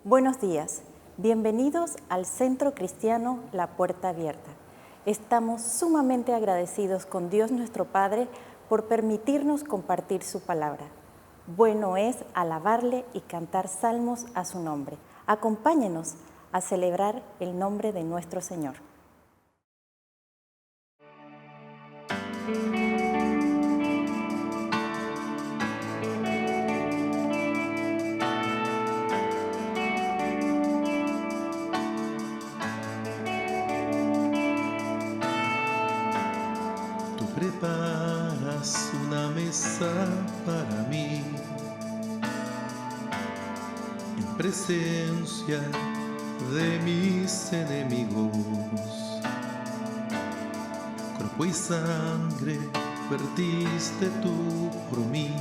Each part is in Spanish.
Buenos días, bienvenidos al Centro Cristiano La Puerta Abierta. Estamos sumamente agradecidos con Dios nuestro Padre por permitirnos compartir su palabra. Bueno es alabarle y cantar salmos a su nombre. Acompáñenos a celebrar el nombre de nuestro Señor. Tú preparas una mesa para mí en presencia de mis enemigos. Cuerpo y sangre vertiste tú por mí,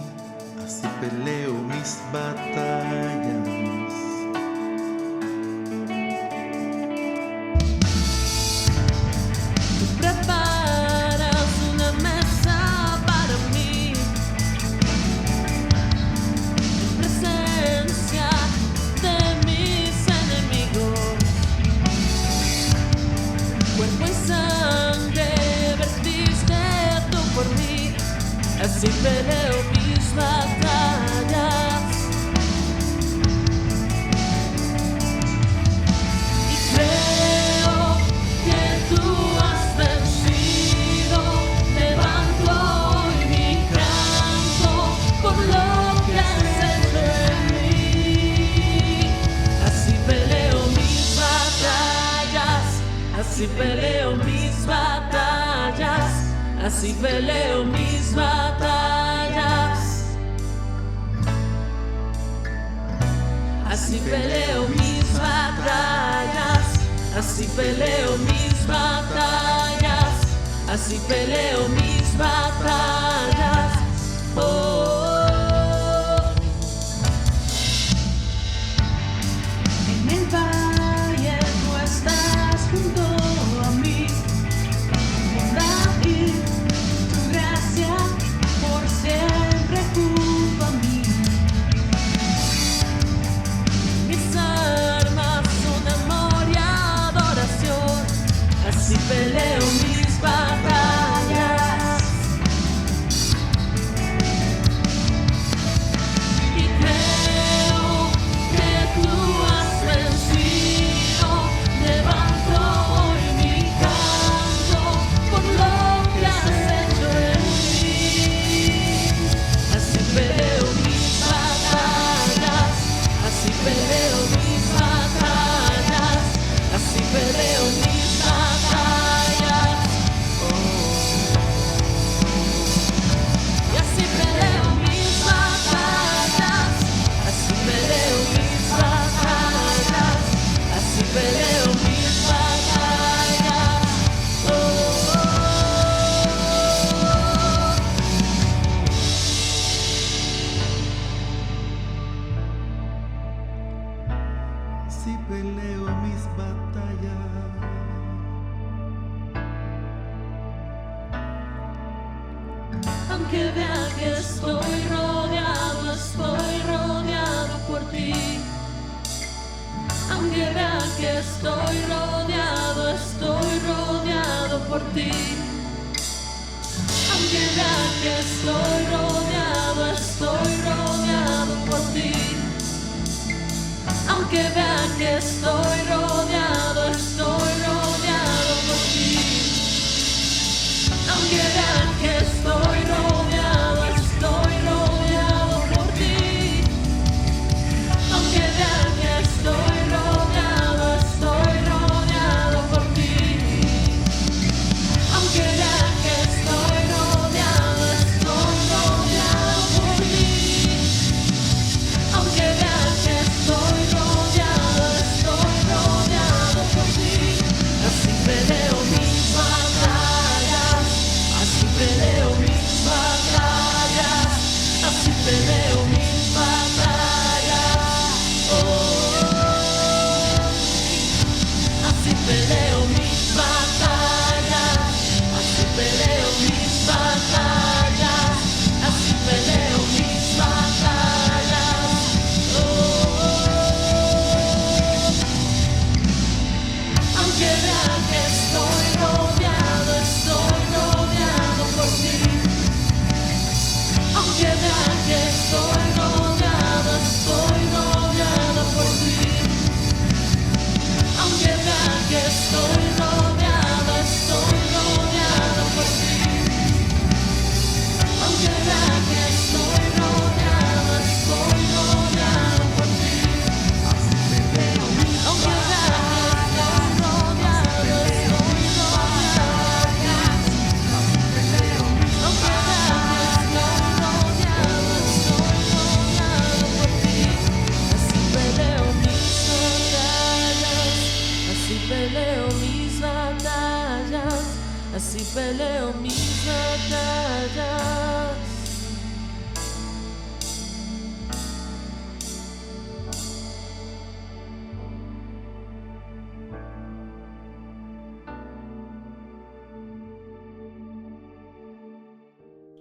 así peleo mis batallas. Tú preparas una mesa para mí en presencia de mis enemigos. Cuerpo y sangre vertiste tú por mí, así peleo mis batallas. Y creo que tú has vencido. Levanto hoy mi canto por lo que has hecho en mí. Así peleo mis batallas, así peleo mis batallas, así peleo mis batallas. Así peleo mis batallas, así peleo mis batallas, así peleo mis batallas. Oh. En el valle tú estás junto a mí, bondad y tu gracia por siempre junto a mí. Mis armas son amor y adoración, así peleo mis batallas. Y creo que tú has vencido. Levanto hoy mi canto por lo que has hecho en mí. Así peleo mis batallas, así peleo mis batallas, así peleo mis batallas. Y así peleo mis batallas, así peleo mis batallas, así peleo mis batallas. Así peleo mis batallas. Aunque vea que estoy rodeado por ti. Aunque vea que estoy rodeado por ti. Aunque vea que estoy rodeado por ti. Aunque vea que estoy rodeado por ti. Aunque vean que estoy rodeado por ti. Aunque vean que estoy rodeado por ti. Aunque vean que estoy rodeado por ti. Aunque vean que estoy rodeado por ti. peleo mis batallas.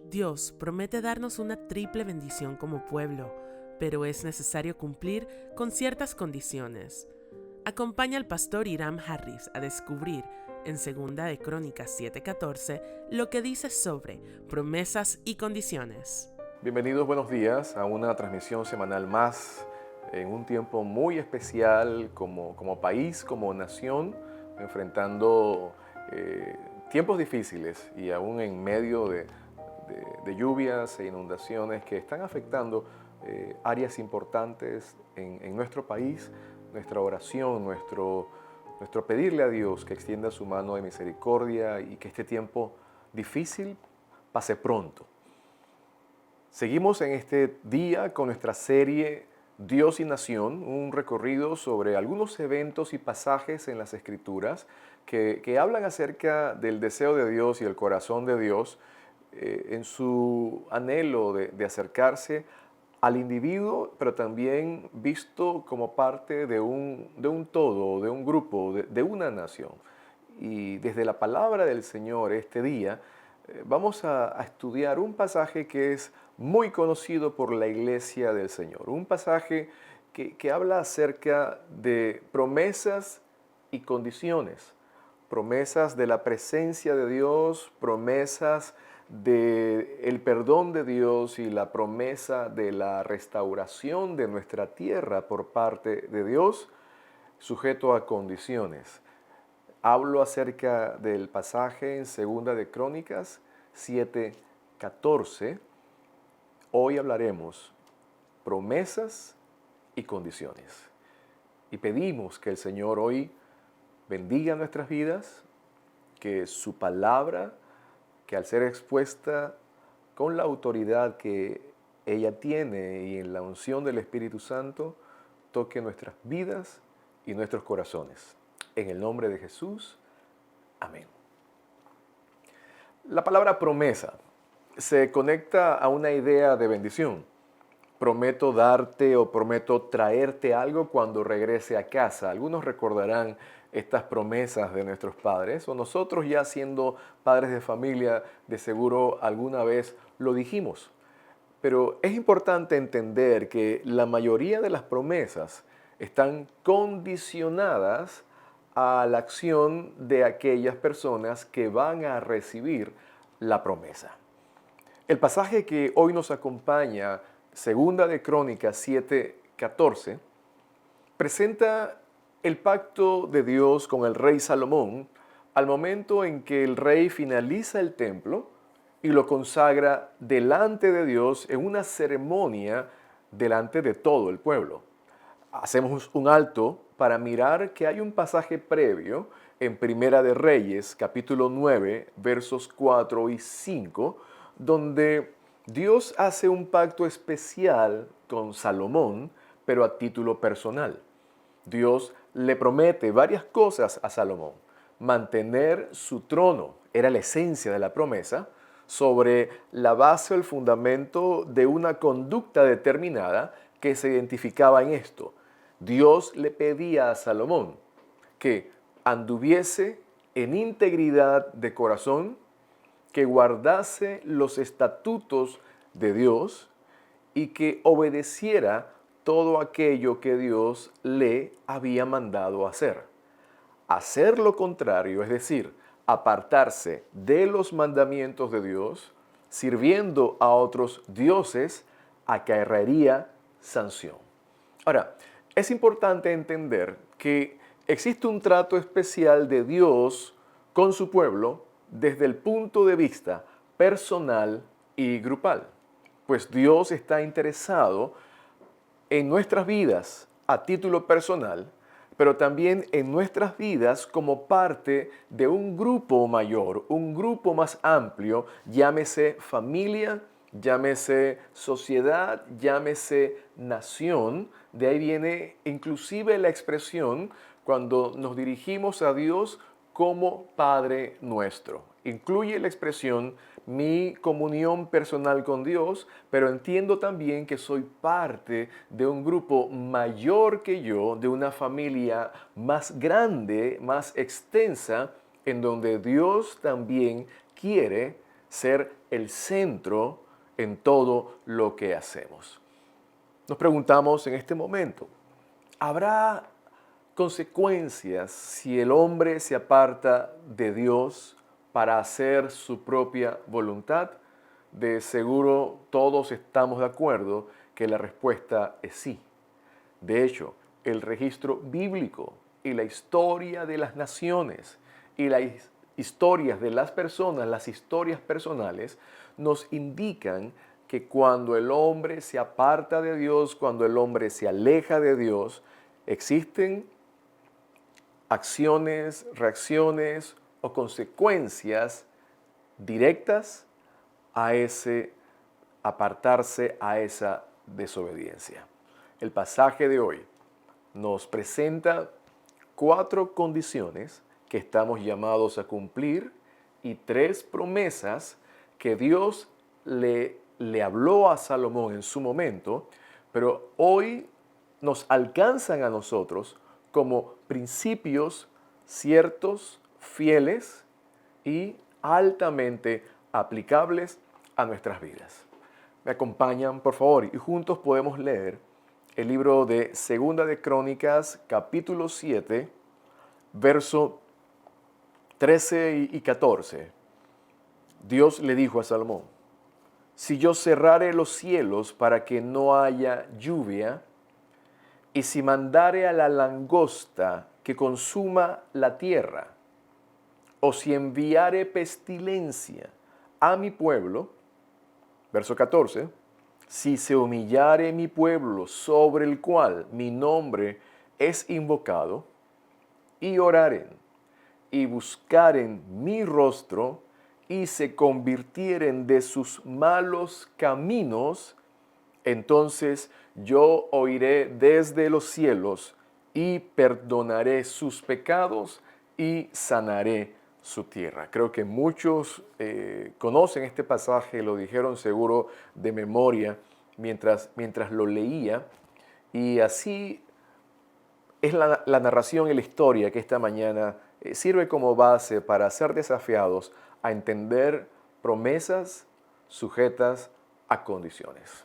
Dios promete darnos una triple bendición como pueblo, pero es necesario cumplir con ciertas condiciones. Acompaña al pastor Hiram Harris a descubrir en 2 de Crónicas 7:14 lo que dice sobre promesas y condiciones. Bienvenidos, buenos días a una transmisión semanal más en un tiempo muy especial como país, como nación, enfrentando tiempos difíciles y aún en medio de lluvias e inundaciones que están afectando áreas importantes en nuestro país. Nuestra oración, nuestro pedirle a Dios que extienda su mano de misericordia y que este tiempo difícil pase pronto. Seguimos en este día con nuestra serie Dios y Nación, un recorrido sobre algunos eventos y pasajes en las Escrituras que hablan acerca del deseo de Dios y el corazón de Dios en su anhelo de acercarse al individuo, pero también visto como parte de un todo, de un grupo, de una nación. Y desde la palabra del Señor este día vamos a estudiar un pasaje que es muy conocido por la Iglesia del Señor, un pasaje que habla acerca de promesas y condiciones, promesas de la presencia de Dios, promesas del perdón de Dios y la promesa de la restauración de nuestra tierra por parte de Dios, sujeto a condiciones. Hablo acerca del pasaje en 2 de Crónicas 7:14. Hoy hablaremos promesas y condiciones. Y pedimos que el Señor hoy bendiga nuestras vidas, que su palabra, que al ser expuesta con la autoridad que ella tiene y en la unción del Espíritu Santo, toque nuestras vidas y nuestros corazones. En el nombre de Jesús, amén. La palabra promesa se conecta a una idea de bendición. Prometo darte o prometo traerte algo cuando regrese a casa. Algunos recordarán estas promesas de nuestros padres, o nosotros ya siendo padres de familia, de seguro alguna vez lo dijimos. Pero es importante entender que la mayoría de las promesas están condicionadas a la acción de aquellas personas que van a recibir la promesa. El pasaje que hoy nos acompaña, 2 de Crónicas 7:14, presenta el pacto de Dios con el rey Salomón al momento en que el rey finaliza el templo y lo consagra delante de Dios en una ceremonia delante de todo el pueblo. Hacemos un alto para mirar que hay un pasaje previo en Primera de Reyes, capítulo 9, versos 4 y 5, donde Dios hace un pacto especial con Salomón, pero a título personal. Dios le promete varias cosas a Salomón. Mantener su trono era la esencia de la promesa, sobre la base o el fundamento de una conducta determinada que se identificaba en esto. Dios le pedía a Salomón que anduviese en integridad de corazón, que guardase los estatutos de Dios y que obedeciera todo aquello que Dios le había mandado hacer. Hacer lo contrario, es decir, apartarse de los mandamientos de Dios, sirviendo a otros dioses, acarrearía sanción. Ahora, es importante entender que existe un trato especial de Dios con su pueblo desde el punto de vista personal y grupal. Pues Dios está interesado en nuestras vidas a título personal, pero también en nuestras vidas como parte de un grupo mayor, un grupo más amplio, llámese familia, llámese sociedad, llámese nación. De ahí viene inclusive la expresión cuando nos dirigimos a Dios como Padre nuestro. incluye la expresión mi comunión personal con Dios, pero entiendo también que soy parte de un grupo mayor que yo, de una familia más grande, más extensa, en donde Dios también quiere ser el centro en todo lo que hacemos. Nos preguntamos en este momento, ¿habrá consecuencias si el hombre se aparta de Dios para hacer su propia voluntad? De seguro todos estamos de acuerdo que la respuesta es sí. De hecho, el registro bíblico y la historia de las naciones y las historias de las personas, las historias personales, nos indican que cuando el hombre se aparta de Dios, cuando el hombre se aleja de Dios, existen acciones, reacciones o consecuencias directas a ese apartarse, a esa desobediencia. El pasaje de hoy nos presenta 4 condiciones que estamos llamados a cumplir y 3 promesas que Dios le habló a Salomón en su momento, pero hoy nos alcanzan a nosotros como principios ciertos, fieles y altamente aplicables a nuestras vidas. Me acompañan, por favor, y juntos podemos leer el libro de Segunda de Crónicas, capítulo 7, verso 13 y 14. Dios le dijo a Salomón, si yo cerrare los cielos para que no haya lluvia, y si mandare a la langosta que consuma la tierra, o si enviare pestilencia a mi pueblo, verso 14, si se humillare mi pueblo sobre el cual mi nombre es invocado, y oraren, y buscaren mi rostro, y se convirtieren de sus malos caminos, entonces yo oiré desde los cielos y perdonaré sus pecados y sanaré su tierra. Creo que muchos conocen este pasaje, lo dijeron seguro de memoria mientras lo leía, y así es la narración y la historia que esta mañana sirve como base para ser desafiados a entender promesas sujetas a condiciones.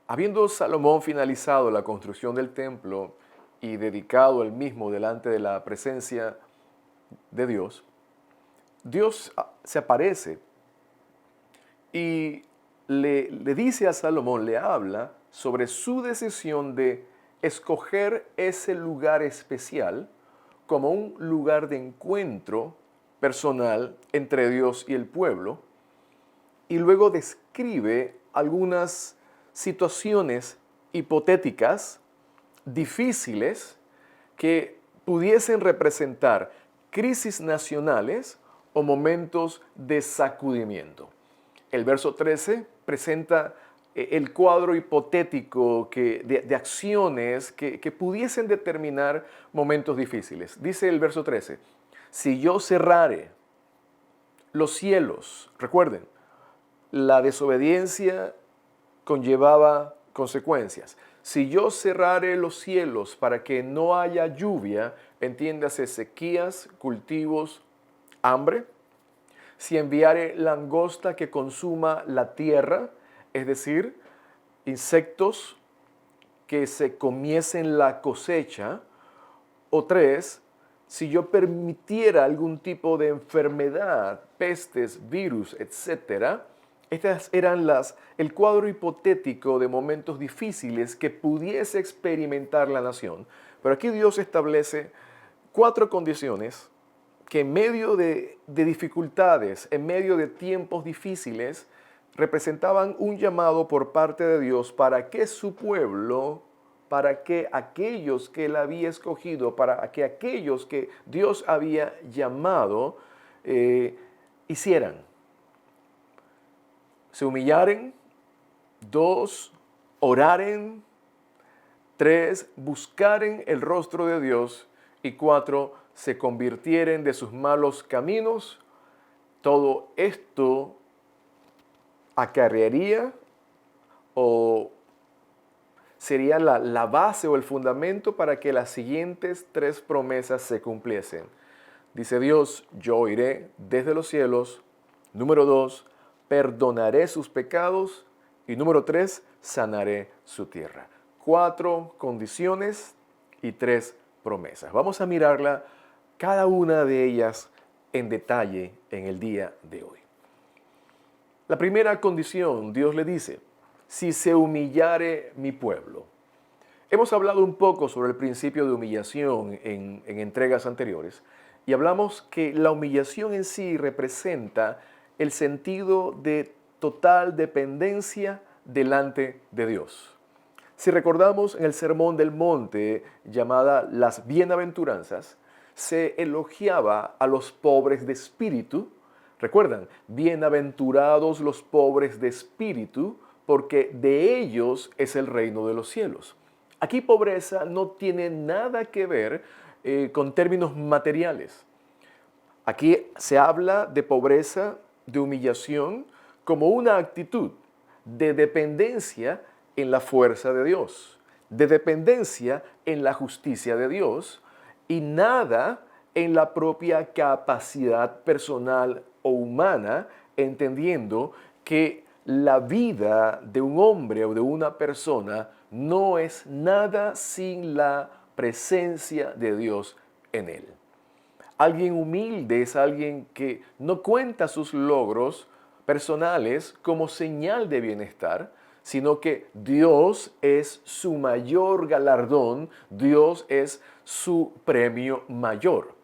Habiendo Salomón finalizado la construcción del templo y dedicado el mismo delante de la presencia de Dios, Dios se aparece y le dice a Salomón, le habla sobre su decisión de escoger ese lugar especial como un lugar de encuentro personal entre Dios y el pueblo, y luego describe algunas situaciones hipotéticas, difíciles, que pudiesen representar crisis nacionales o momentos de sacudimiento. El verso 13 presenta el cuadro hipotético de acciones que pudiesen determinar momentos difíciles. Dice el verso 13, si yo cerrare los cielos, recuerden, la desobediencia conllevaba consecuencias. Si yo cerrare los cielos para que no haya lluvia, entiéndase sequías, cultivos, hambre. Si enviare langosta que consuma la tierra, es decir, insectos que se comiesen la cosecha. O 3, si yo permitiera algún tipo de enfermedad, pestes, virus, etc., estas eran el cuadro hipotético de momentos difíciles que pudiese experimentar la nación. Pero aquí Dios establece 4 condiciones que en medio de dificultades, en medio de tiempos difíciles, representaban un llamado por parte de Dios para que su pueblo, para que aquellos que él había escogido, para que aquellos que Dios había llamado, hicieran. Se humillaren. 2, oraren. 3, buscaren el rostro de Dios. Y 4, se convirtieren de sus malos caminos todo esto acarrearía o sería la base o el fundamento para que las siguientes 3 promesas se cumpliesen. Dice Dios, yo iré desde los cielos. Número 2, perdonaré sus pecados. Y número 3, sanaré su tierra. 4 condiciones y 3 promesas. Vamos a mirarla cada una de ellas en detalle en el día de hoy. La primera condición, Dios le dice, si se humillare mi pueblo. Hemos hablado un poco sobre el principio de humillación en entregas anteriores y hablamos que la humillación en sí representa el sentido de total dependencia delante de Dios. Si recordamos en el Sermón del Monte, llamada las Bienaventuranzas, se elogiaba a los pobres de espíritu. ¿Recuerdan? Bienaventurados los pobres de espíritu, porque de ellos es el reino de los cielos. Aquí pobreza no tiene nada que ver con términos materiales. Aquí se habla de pobreza, de humillación, como una actitud de dependencia en la fuerza de Dios, de dependencia en la justicia de Dios y nada en la propia capacidad personal o humana, entendiendo que la vida de un hombre o de una persona no es nada sin la presencia de Dios en él. Alguien humilde es alguien que no cuenta sus logros personales como señal de bienestar, sino que Dios es su mayor galardón, Dios es su premio mayor.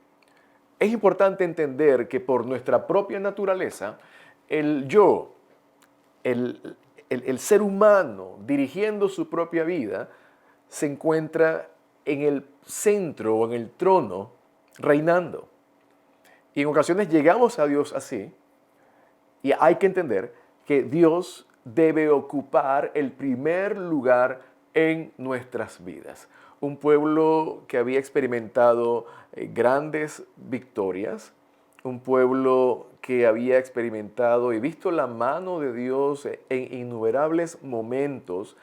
Es importante entender que por nuestra propia naturaleza, el yo, el ser humano dirigiendo su propia vida, se encuentra en el centro o en el trono reinando. Y en ocasiones llegamos a Dios así, y hay que entender que Dios debe ocupar el primer lugar en nuestras vidas. Un pueblo que había experimentado grandes victorias, un pueblo que había experimentado y visto la mano de Dios en innumerables momentos,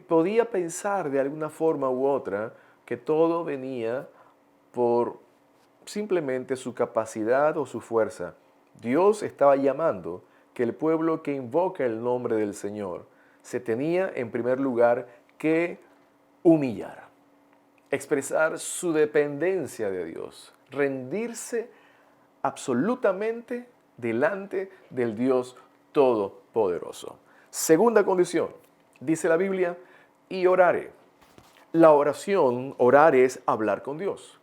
podía pensar de alguna forma u otra que todo venía por simplemente su capacidad o su fuerza. Dios estaba llamando que el pueblo que invoca el nombre del Señor se tenía en primer lugar que humillar, expresar su dependencia de Dios, rendirse absolutamente delante del Dios Todopoderoso. Segunda condición, dice la Biblia, y orare. La oración, orar es hablar con Dios.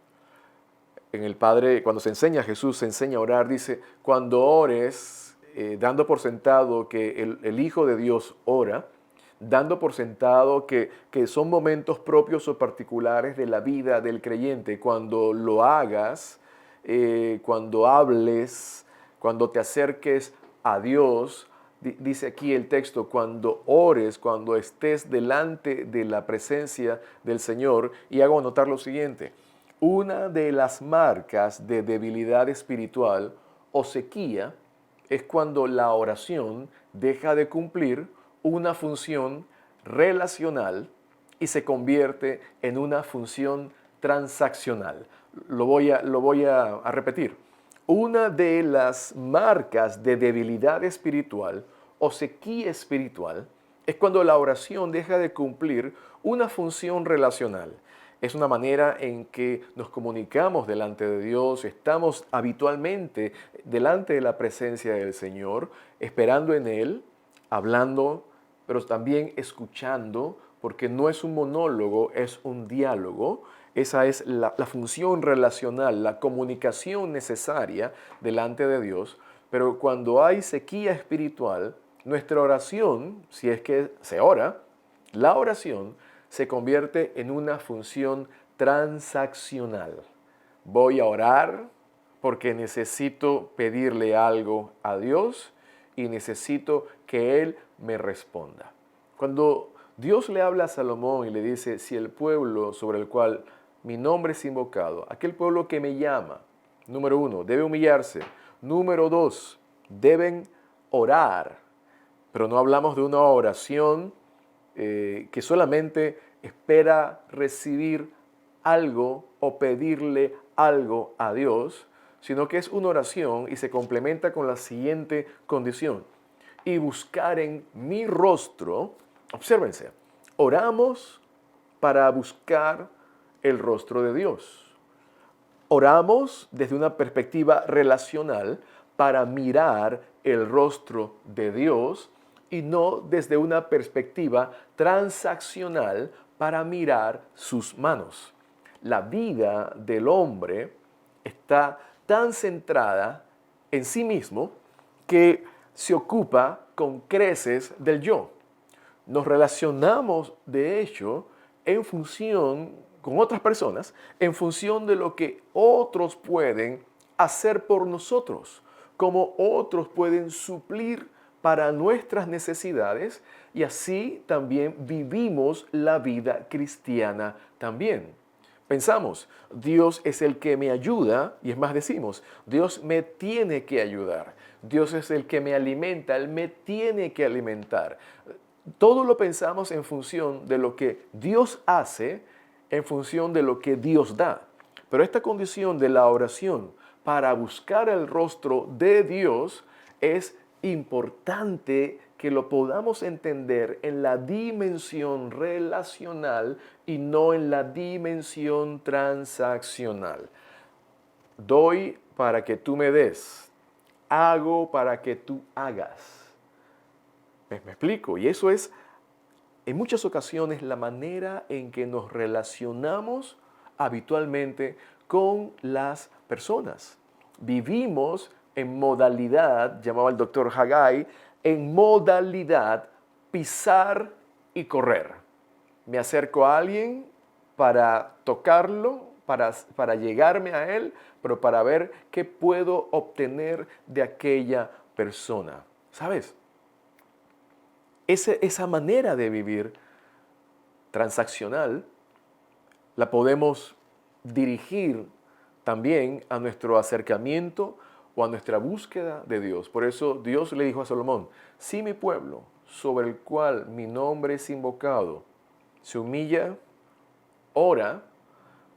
En el Padre, cuando se enseña a Jesús, se enseña a orar, dice, cuando ores, dando por sentado que el Hijo de Dios ora, dando por sentado que son momentos propios o particulares de la vida del creyente, cuando lo hagas, cuando hables, cuando te acerques a Dios, dice aquí el texto, cuando ores, cuando estés delante de la presencia del Señor, y hago notar lo siguiente, una de las marcas de debilidad espiritual o sequía es cuando la oración deja de cumplir una función relacional y se convierte en una función transaccional. Lo voy a repetir. Una de las marcas de debilidad espiritual o sequía espiritual es cuando la oración deja de cumplir una función relacional. Es una manera en que nos comunicamos delante de Dios, estamos habitualmente delante de la presencia del Señor, esperando en Él, hablando, pero también escuchando, porque no es un monólogo, es un diálogo. Esa es la función relacional, la comunicación necesaria delante de Dios. Pero cuando hay sequía espiritual, nuestra oración, si es que se ora, la oración se convierte en una función transaccional. Voy a orar porque necesito pedirle algo a Dios y necesito que Él me responda. Cuando Dios le habla a Salomón y le dice, si el pueblo sobre el cual mi nombre es invocado, aquel pueblo que me llama, número 1, debe humillarse. Número 2, deben orar. Pero no hablamos de una oración que solamente espera recibir algo o pedirle algo a Dios, sino que es una oración y se complementa con la siguiente condición. Y buscar en mi rostro, obsérvense, oramos para buscar el rostro de Dios. Oramos desde una perspectiva relacional para mirar el rostro de Dios y no desde una perspectiva transaccional para mirar sus manos. La vida del hombre está tan centrada en sí mismo que se ocupa con creces del yo. Nos relacionamos, de hecho, en función con otras personas, en función de lo que otros pueden hacer por nosotros, como otros pueden suplir para nuestras necesidades, y así también vivimos la vida cristiana también. Pensamos, Dios es el que me ayuda, y es más decimos, Dios me tiene que ayudar. Dios es el que me alimenta, Él me tiene que alimentar. Todo lo pensamos en función de lo que Dios hace, en función de lo que Dios da. Pero esta condición de la oración para buscar el rostro de Dios es importante que lo podamos entender en la dimensión relacional y no en la dimensión transaccional. Doy para que tú me des. Hago para que tú hagas. ¿Me explico? Y eso es, en muchas ocasiones, la manera en que nos relacionamos habitualmente con las personas. Vivimos en modalidad, llamaba el doctor Haggai, en modalidad pisar y correr. Me acerco a alguien para tocarlo, para llegarme a él, pero para ver qué puedo obtener de aquella persona. ¿Sabes? Esa manera de vivir transaccional la podemos dirigir también a nuestro acercamiento o a nuestra búsqueda de Dios. Por eso Dios le dijo a Salomón, si mi pueblo, sobre el cual mi nombre es invocado, se humilla, ora,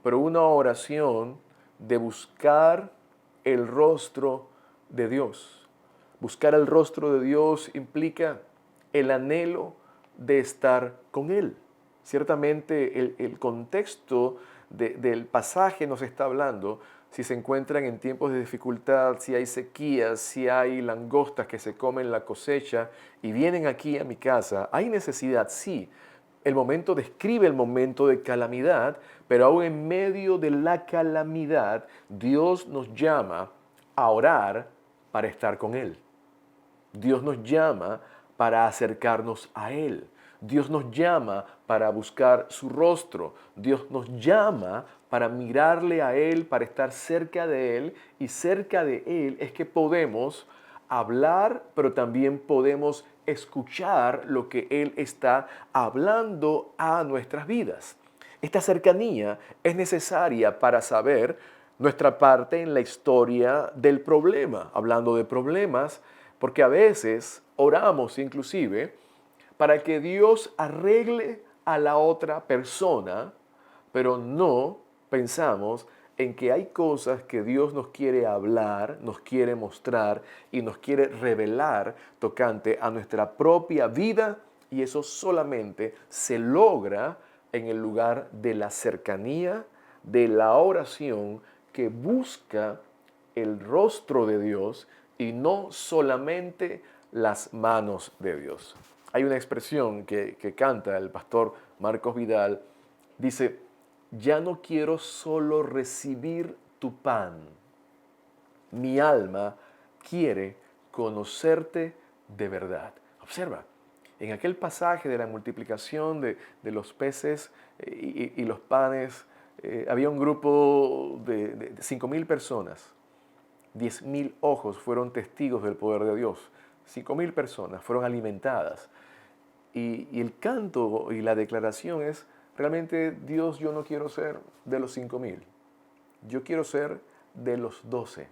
pero una oración de buscar el rostro de Dios. Buscar el rostro de Dios implica el anhelo de estar con Él. Ciertamente el contexto del pasaje nos está hablando, si se encuentran en tiempos de dificultad, si hay sequías, si hay langostas que se comen la cosecha y vienen aquí a mi casa, hay necesidad, sí. El momento describe el momento de calamidad, pero aún en medio de la calamidad, Dios nos llama a orar para estar con Él. Dios nos llama para acercarnos a Él. Dios nos llama para buscar su rostro. Dios nos llama para mirarle a Él, para estar cerca de Él. Y cerca de Él es que podemos hablar, pero también podemos escuchar lo que Él está hablando a nuestras vidas. Esta cercanía es necesaria para saber nuestra parte en la historia del problema. Hablando de problemas, porque a veces oramos inclusive para que Dios arregle a la otra persona, pero no pensamos en que hay cosas que Dios nos quiere hablar, nos quiere mostrar y nos quiere revelar tocante a nuestra propia vida, y eso solamente se logra en el lugar de la cercanía, de la oración que busca el rostro de Dios y no solamente las manos de Dios. Hay una expresión que canta el pastor Marcos Vidal, dice, ya no quiero solo recibir tu pan, mi alma quiere conocerte de verdad. Observa, en aquel pasaje de la multiplicación de los peces y los panes, había un grupo de 5,000 personas. 10,000 ojos fueron testigos del poder de Dios. 5,000 personas fueron alimentadas. Y el canto y la declaración es, realmente Dios, yo no quiero ser de los 5,000. Yo quiero ser de los 12.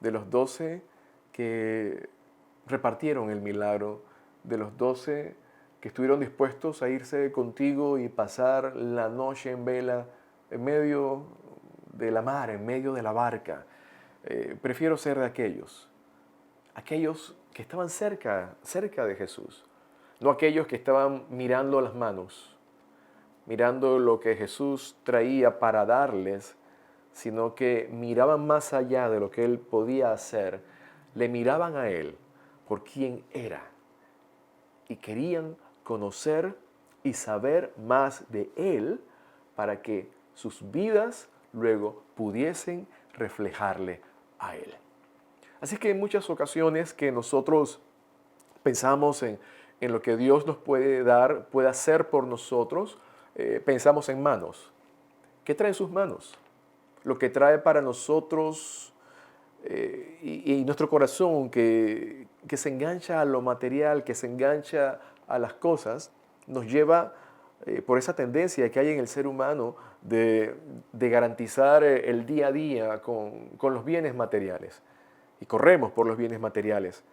de los 12 que repartieron el milagro, de los 12 que estuvieron dispuestos a irse contigo y pasar la noche en vela en medio de la mar, en medio de la barca. Prefiero ser de aquellos que estaban cerca de Jesús, no aquellos que estaban mirando las manos, mirando lo que Jesús traía para darles, sino que miraban más allá de lo que Él podía hacer, le miraban a Él por quién era y querían conocer y saber más de Él para que sus vidas luego pudiesen reflejarle a Él. Así que en muchas ocasiones que nosotros pensamos en lo que Dios nos puede dar, puede hacer por nosotros, pensamos en manos. ¿Qué traen sus manos? Lo que trae para nosotros y nuestro corazón que se engancha a lo material, que se engancha a las cosas, nos lleva por esa tendencia que hay en el ser humano de garantizar el día a día con los bienes materiales. Y corremos por los bienes materiales.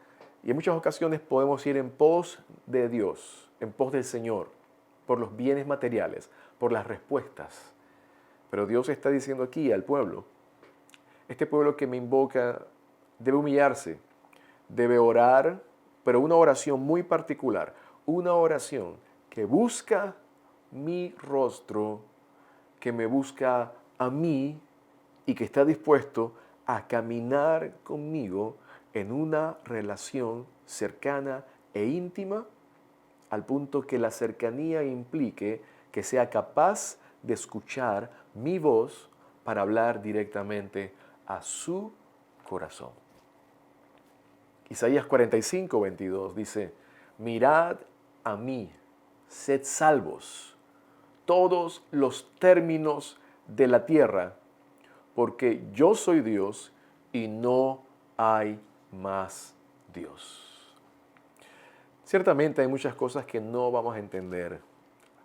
Y en muchas ocasiones podemos ir en pos de Dios, en pos del Señor, por los bienes materiales, por las respuestas. Pero Dios está diciendo aquí al pueblo, este pueblo que me invoca debe humillarse, debe orar, pero una oración muy particular, una oración que busca mi rostro, que me busca a mí y que está dispuesto a caminar conmigo en una relación cercana e íntima, al punto que la cercanía implique que sea capaz de escuchar mi voz para hablar directamente a su corazón. Isaías 45, 22 dice, mirad a mí, sed salvos, todos los términos de la tierra, porque yo soy Dios y no hay más Dios. Ciertamente hay muchas cosas que no vamos a entender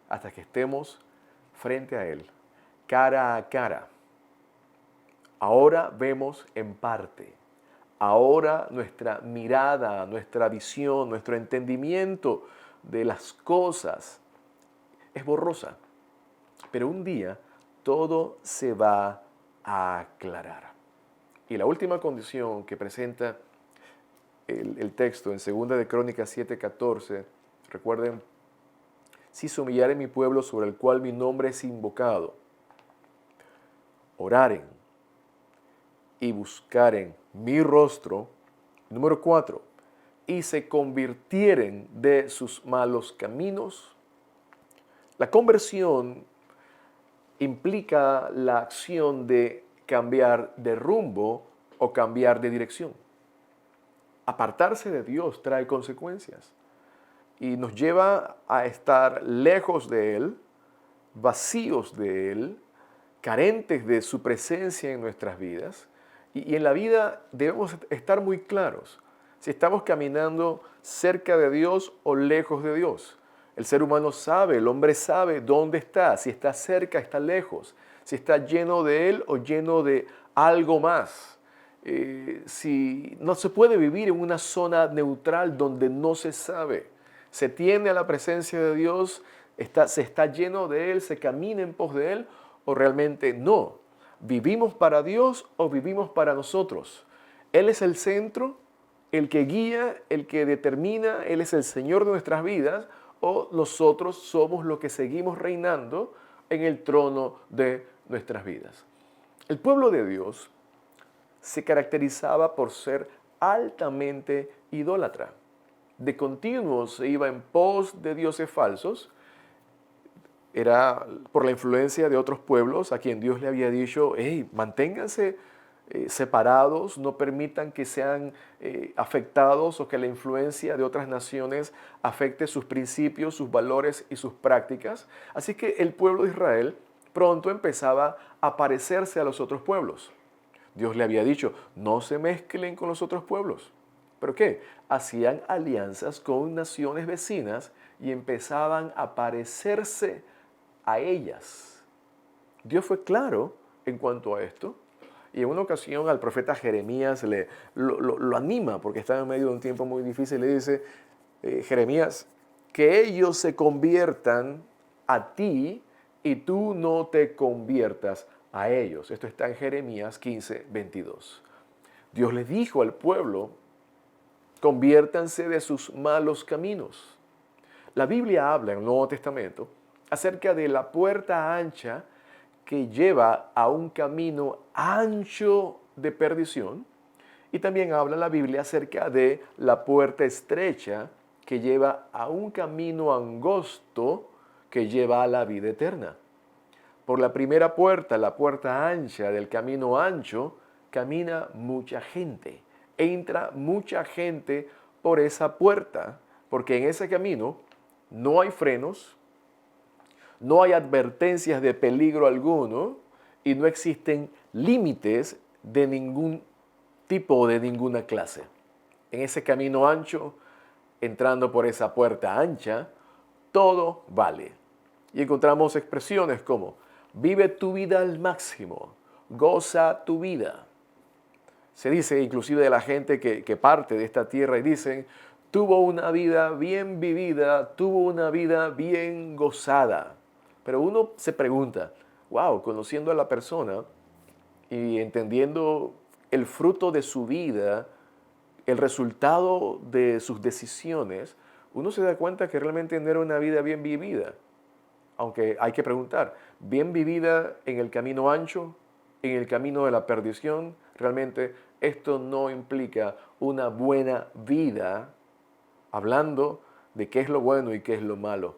hasta que estemos frente a Él, cara a cara. Ahora vemos en parte. Ahora nuestra mirada, nuestra visión, nuestro entendimiento de las cosas es borrosa. Pero un día todo se va a aclarar. Y la última condición que presenta el texto en 2 de Crónicas 7:14, recuerden, si se humillare mi pueblo sobre el cual mi nombre es invocado, oraren y buscaren mi rostro, número 4, y se convirtieren de sus malos caminos. La conversión implica la acción de cambiar de rumbo o cambiar de dirección. Apartarse de Dios trae consecuencias y nos lleva a estar lejos de Él, vacíos de Él, carentes de su presencia en nuestras vidas. Y en la vida debemos estar muy claros si estamos caminando cerca de Dios o lejos de Dios. El ser humano sabe, el hombre sabe dónde está, si está cerca, está lejos, si está lleno de Él o lleno de algo más. Si no se puede vivir en una zona neutral donde no se sabe. Se tiende a la presencia de Dios, se está lleno de Él, se camina en pos de Él o realmente no. ¿Vivimos para Dios o vivimos para nosotros? Él es el centro, el que guía, el que determina, Él es el Señor de nuestras vidas o nosotros somos los que seguimos reinando en el trono de nuestras vidas. El pueblo de Dios se caracterizaba por ser altamente idólatra. De continuo se iba en pos de dioses falsos. Era por la influencia de otros pueblos a quien Dios le había dicho, hey, manténganse separados, no permitan que sean afectados o que la influencia de otras naciones afecte sus principios, sus valores y sus prácticas. Así que el pueblo de Israel pronto empezaba a parecerse a los otros pueblos. Dios le había dicho, no se mezclen con los otros pueblos. ¿Pero qué? Hacían alianzas con naciones vecinas y empezaban a parecerse a ellas. Dios fue claro en cuanto a esto Y en una ocasión al profeta Jeremías lo anima, porque está en medio de un tiempo muy difícil, le dice, Jeremías, que ellos se conviertan a ti y tú no te conviertas a ellos. Esto está en Jeremías 15, 22. Dios les dijo al pueblo, conviértanse de sus malos caminos. La Biblia habla en el Nuevo Testamento acerca de la puerta ancha que lleva a un camino ancho de perdición, y también habla la Biblia acerca de la puerta estrecha que lleva a un camino angosto que lleva a la vida eterna. Por la primera puerta, la puerta ancha del camino ancho, camina mucha gente. Entra mucha gente por esa puerta, porque en ese camino no hay frenos, no hay advertencias de peligro alguno y no existen límites de ningún tipo o de ninguna clase. En ese camino ancho, entrando por esa puerta ancha, todo vale. Y encontramos expresiones como, vive tu vida al máximo, goza tu vida. Se dice inclusive de la gente que parte de esta tierra y dicen, tuvo una vida bien vivida, tuvo una vida bien gozada. Pero uno se pregunta, wow, conociendo a la persona y entendiendo el fruto de su vida, el resultado de sus decisiones, uno se da cuenta que realmente no era una vida bien vivida. Aunque hay que preguntar, ¿bien vivida en el camino ancho, en el camino de la perdición? Realmente esto no implica una buena vida, hablando de qué es lo bueno y qué es lo malo.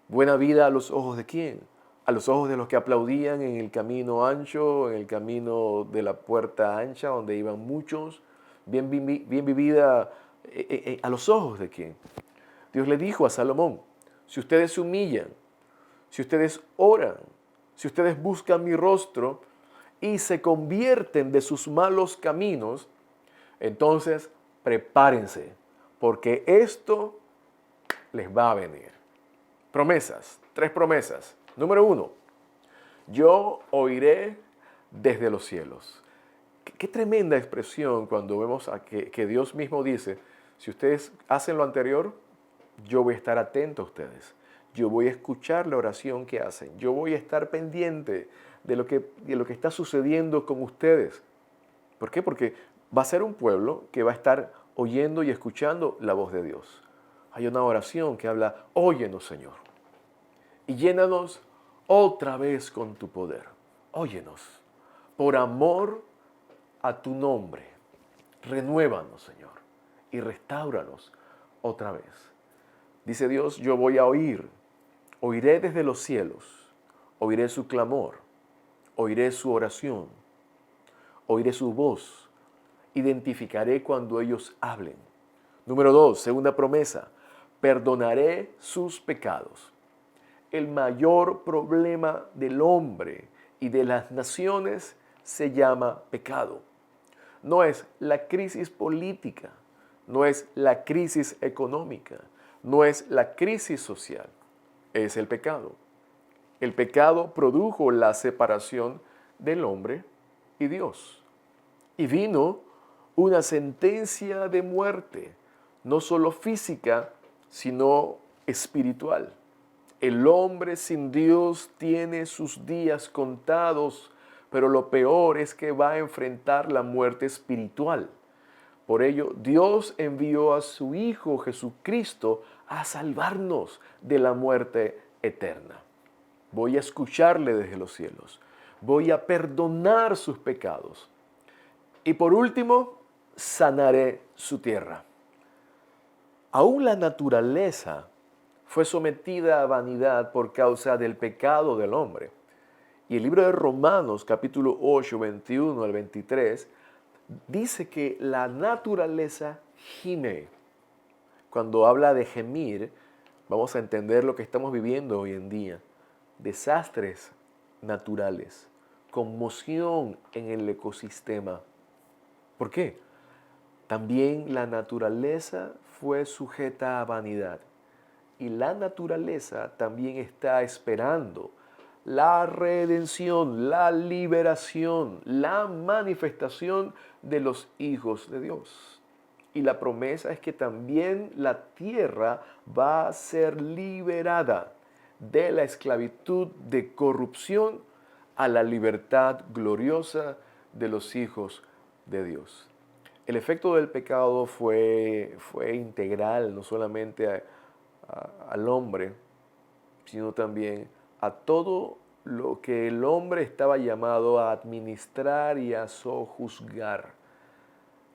¿Buena vida a los ojos de quién? A los ojos de los que aplaudían en el camino ancho, en el camino de la puerta ancha, donde iban muchos. Bien vivida a los ojos de quién. Dios le dijo a Salomón, si ustedes se humillan, si ustedes oran, si ustedes buscan mi rostro y se convierten de sus malos caminos, entonces prepárense, porque esto les va a venir. Promesas, 3 promesas. Número 1, yo oiré desde los cielos. Qué tremenda expresión cuando vemos que Dios mismo dice, si ustedes hacen lo anterior, yo voy a estar atento a ustedes. Yo voy a escuchar la oración que hacen. Yo voy a estar pendiente de lo que está sucediendo con ustedes. ¿Por qué? Porque va a ser un pueblo que va a estar oyendo y escuchando la voz de Dios. Hay una oración que habla, óyenos, Señor, y llénanos otra vez con tu poder. Óyenos, por amor a tu nombre. Renuévanos, Señor, y restáuranos otra vez. Dice Dios, yo voy a oír. Oiré desde los cielos. Oiré su clamor. Oiré su oración. Oiré su voz. Identificaré cuando ellos hablen. Número 2, segunda promesa. Perdonaré sus pecados. El mayor problema del hombre y de las naciones se llama pecado. No es la crisis política, no es la crisis económica, no es la crisis social, es el pecado. El pecado produjo la separación del hombre y Dios. Y vino una sentencia de muerte, no solo física, sino espiritual. El hombre sin Dios tiene sus días contados, pero lo peor es que va a enfrentar la muerte espiritual. Por ello, Dios envió a su Hijo Jesucristo a salvarnos de la muerte eterna. Voy a escucharle desde los cielos. Voy a perdonar sus pecados. Y por último, sanaré su tierra. Aún la naturaleza fue sometida a vanidad por causa del pecado del hombre. Y el libro de Romanos, capítulo 8, 21 al 23, dice que la naturaleza gime. Cuando habla de gemir, vamos a entender lo que estamos viviendo hoy en día. Desastres naturales, conmoción en el ecosistema. ¿Por qué? También la naturaleza fue sujeta a vanidad. Y la naturaleza también está esperando la redención, la liberación, la manifestación de los hijos de Dios. Y la promesa es que también la tierra va a ser liberada de la esclavitud de corrupción a la libertad gloriosa de los hijos de Dios. El efecto del pecado fue integral, no solamente al hombre, sino también a todo lo que el hombre estaba llamado a administrar y a sojuzgar.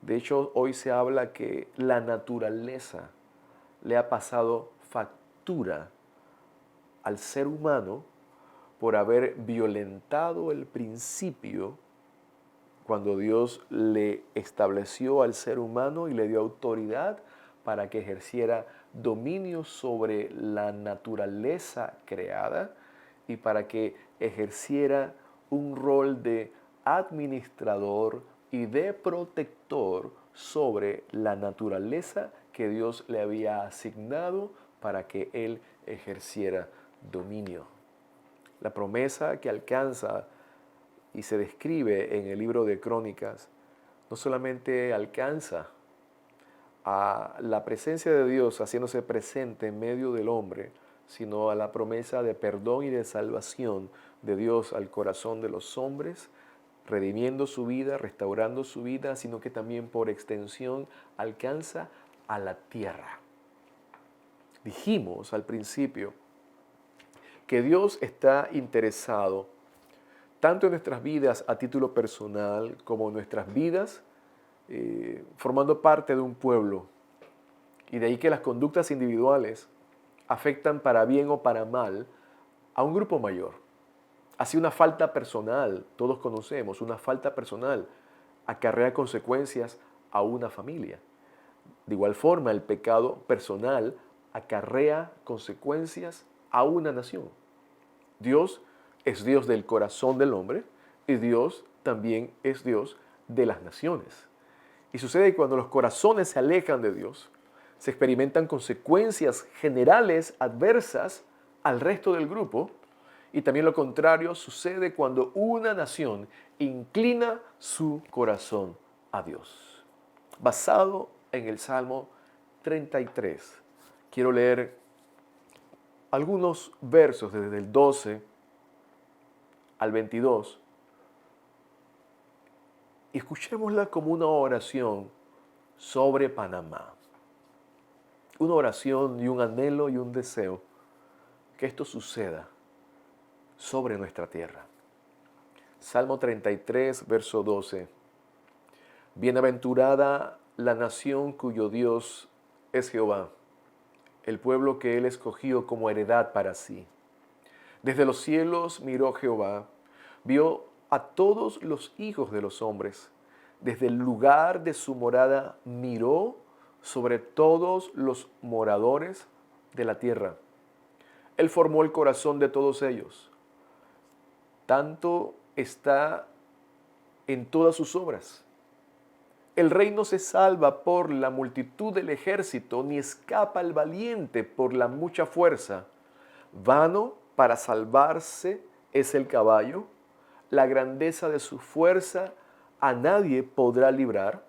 De hecho, hoy se habla que la naturaleza le ha pasado factura al ser humano por haber violentado el principio cuando Dios le estableció al ser humano y le dio autoridad para que ejerciera dominio sobre la naturaleza creada y para que ejerciera un rol de administrador y de protector sobre la naturaleza que Dios le había asignado para que él ejerciera dominio. La promesa que alcanza y se describe en el libro de Crónicas no solamente alcanza a la presencia de Dios haciéndose presente en medio del hombre, sino a la promesa de perdón y de salvación de Dios al corazón de los hombres, redimiendo su vida, restaurando su vida, sino que también por extensión alcanza a la tierra. Dijimos al principio que Dios está interesado tanto en nuestras vidas a título personal como en nuestras vidas formando parte de un pueblo. Y de ahí que las conductas individuales afectan para bien o para mal a un grupo mayor. Así una falta personal, todos conocemos, una falta personal acarrea consecuencias a una familia. De igual forma, el pecado personal acarrea consecuencias a una nación. Dios es Dios del corazón del hombre y Dios también es Dios de las naciones. Y sucede que cuando los corazones se alejan de Dios, se experimentan consecuencias generales adversas al resto del grupo. Y también lo contrario sucede cuando una nación inclina su corazón a Dios. Basado en el Salmo 33, quiero leer algunos versos desde el 12 al 22 y escuchémosla como una oración sobre Panamá. Una oración y un anhelo y un deseo que esto suceda sobre nuestra tierra. Salmo 33, verso 12. Bienaventurada la nación cuyo Dios es Jehová, el pueblo que él escogió como heredad para sí. Desde los cielos miró Jehová, vio a todos los hijos de los hombres. Desde el lugar de su morada miró sobre todos los moradores de la tierra. Él formó el corazón de todos ellos. Tanto está en todas sus obras. El rey no se salva por la multitud del ejército, ni escapa el valiente por la mucha fuerza. Vano para salvarse es el caballo, la grandeza de su fuerza a nadie podrá librar.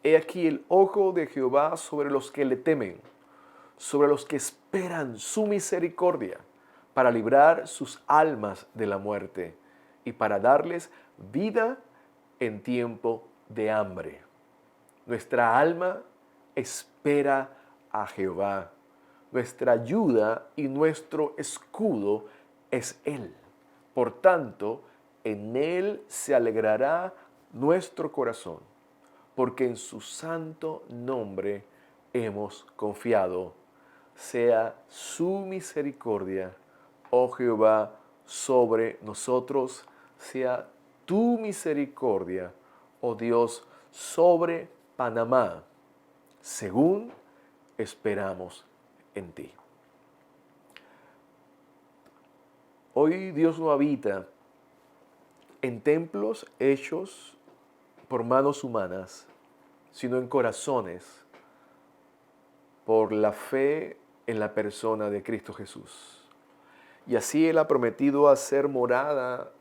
He aquí el ojo de Jehová sobre los que le temen, sobre los que esperan su misericordia, para librar sus almas de la muerte y para darles vida en tiempo de hambre. Nuestra alma espera a Jehová. Nuestra ayuda y nuestro escudo es Él. Por tanto, en Él se alegrará nuestro corazón, porque en su santo nombre hemos confiado. Sea su misericordia, oh Jehová, sobre nosotros, sea tu misericordia, oh Dios, sobre Panamá, según esperamos en ti. Hoy Dios no habita en templos hechos por manos humanas, sino en corazones por la fe en la persona de Cristo Jesús. Y así Él ha prometido hacer morada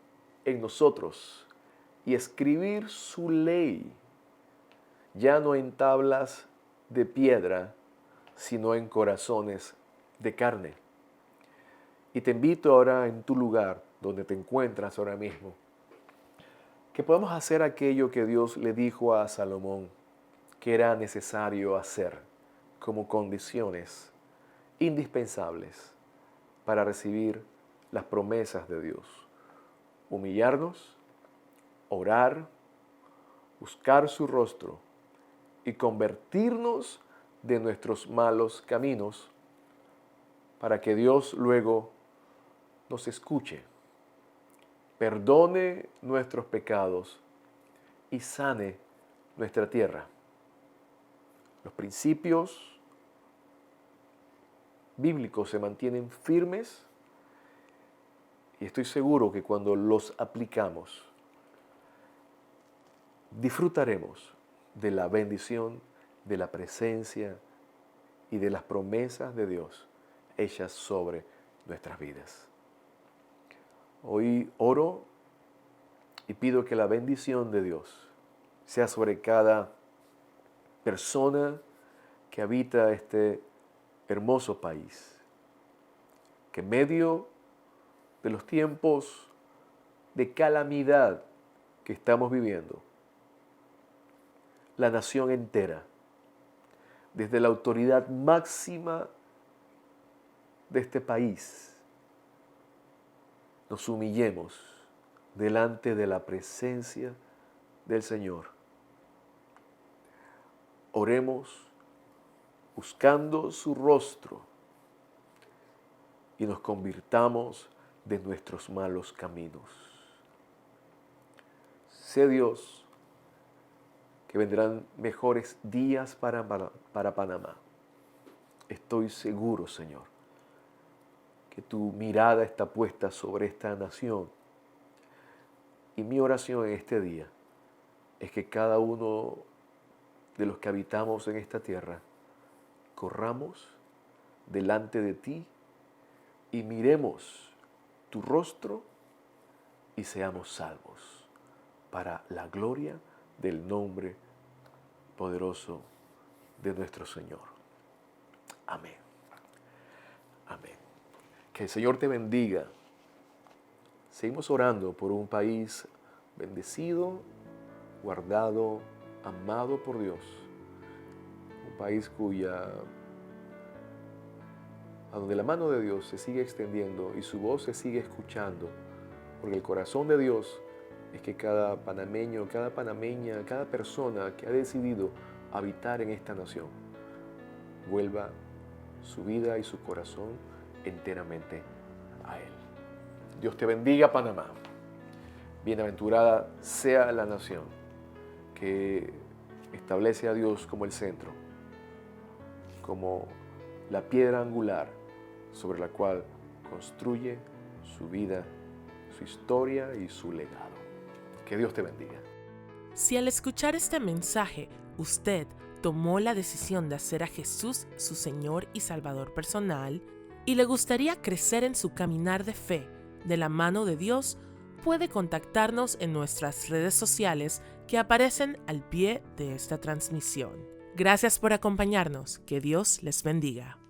en nosotros y escribir su ley, ya no en tablas de piedra, sino en corazones de carne. Y te invito ahora en tu lugar, donde te encuentras ahora mismo, que podamos hacer aquello que Dios le dijo a Salomón que era necesario hacer como condiciones indispensables para recibir las promesas de Dios. Humillarnos, orar, buscar su rostro y convertirnos de nuestros malos caminos para que Dios luego nos escuche, perdone nuestros pecados y sane nuestra tierra. Los principios bíblicos se mantienen firmes y estoy seguro que cuando los aplicamos, disfrutaremos de la bendición, de la presencia y de las promesas de Dios hechas sobre nuestras vidas. Hoy oro y pido que la bendición de Dios sea sobre cada persona que habita este hermoso país, que en medio de los tiempos de calamidad que estamos viviendo, la nación entera, desde la autoridad máxima de este país, nos humillemos delante de la presencia del Señor. Oremos buscando su rostro y nos convirtamos de nuestros malos caminos. Sé Dios que vendrán mejores días para Panamá. Estoy seguro, Señor, que tu mirada está puesta sobre esta nación. Y mi oración en este día es que cada uno de los que habitamos en esta tierra corramos delante de ti y miremos tu rostro y seamos salvos para la gloria del nombre poderoso de nuestro Señor. Amén. Amén. Que el Señor te bendiga. Seguimos orando por un país bendecido, guardado, amado por Dios. Un país a donde la mano de Dios se sigue extendiendo y su voz se sigue escuchando, porque el corazón de Dios es que cada panameño, cada panameña, cada persona que ha decidido habitar en esta nación vuelva su vida y su corazón enteramente a Él. Dios te bendiga, Panamá. Bienaventurada sea la nación que establece a Dios como el centro, como la piedra angular sobre la cual construye su vida, su historia y su legado. Que Dios te bendiga. Si al escuchar este mensaje usted tomó la decisión de hacer a Jesús su Señor y Salvador personal y le gustaría crecer en su caminar de fe de la mano de Dios, puede contactarnos en nuestras redes sociales que aparecen al pie de esta transmisión. Gracias por acompañarnos. Que Dios les bendiga.